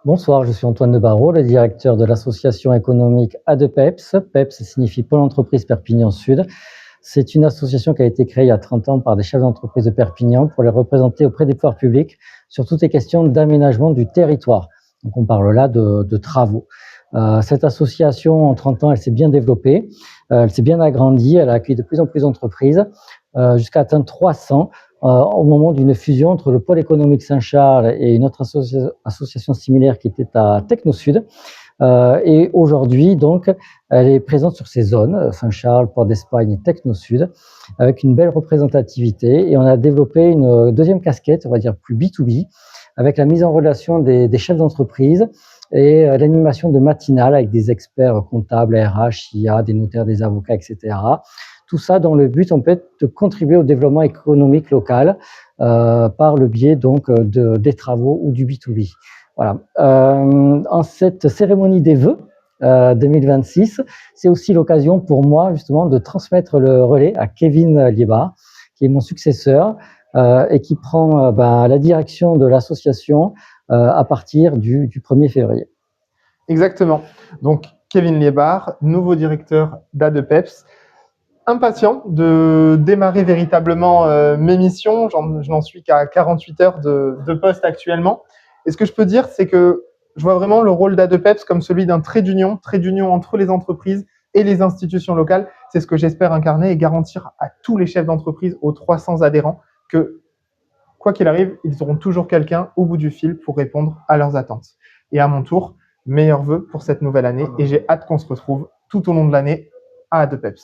Bonsoir, je suis Antoine de Barrault, le directeur de l'association économique ADEPEPS. PEPS signifie Pôle Entreprise Perpignan Sud. C'est une association qui a été créée il y a 30 ans par des chefs d'entreprise de Perpignan pour les représenter auprès des pouvoirs publics sur toutes les questions d'aménagement du territoire. Donc on parle là de travaux. Cette association, en 30 ans, elle s'est bien développée, elle s'est bien agrandie, elle a accueilli de plus en plus d'entreprises, jusqu'à atteindre 300 au moment d'une fusion entre le pôle économique Saint-Charles et une autre association similaire qui était à Technosud. Et aujourd'hui, donc, elle est présente sur ces zones, Saint-Charles, Port d'Espagne et Technosud, avec une belle représentativité. Et on a développé une deuxième casquette, on va dire plus B2B, avec la mise en relation des chefs d'entreprise et l'animation de matinales avec des experts comptables, RH, IA, des notaires, des avocats, etc. Tout ça dans le but, en fait, de contribuer au développement économique local par le biais donc des travaux ou du B2B. Voilà. En cette cérémonie des vœux 2026, c'est aussi l'occasion pour moi justement de transmettre le relais à Kevin Liébard, qui est mon successeur et qui prend la direction de l'association à partir du 1er février. Exactement. Donc, Kevin Liébard, nouveau directeur d'ADEPEPS. Impatient de démarrer véritablement mes missions. Je n'en suis qu'à 48 heures de poste actuellement. Et ce que je peux dire, c'est que je vois vraiment le rôle d'ADEPEPS comme celui d'un trait d'union entre les entreprises et les institutions locales. C'est ce que j'espère incarner et garantir à tous les chefs d'entreprise, aux 300 adhérents, que quoi qu'il arrive, ils auront toujours quelqu'un au bout du fil pour répondre à leurs attentes. Et à mon tour, meilleurs vœux pour cette nouvelle année et j'ai hâte qu'on se retrouve tout au long de l'année à ADEPEPS.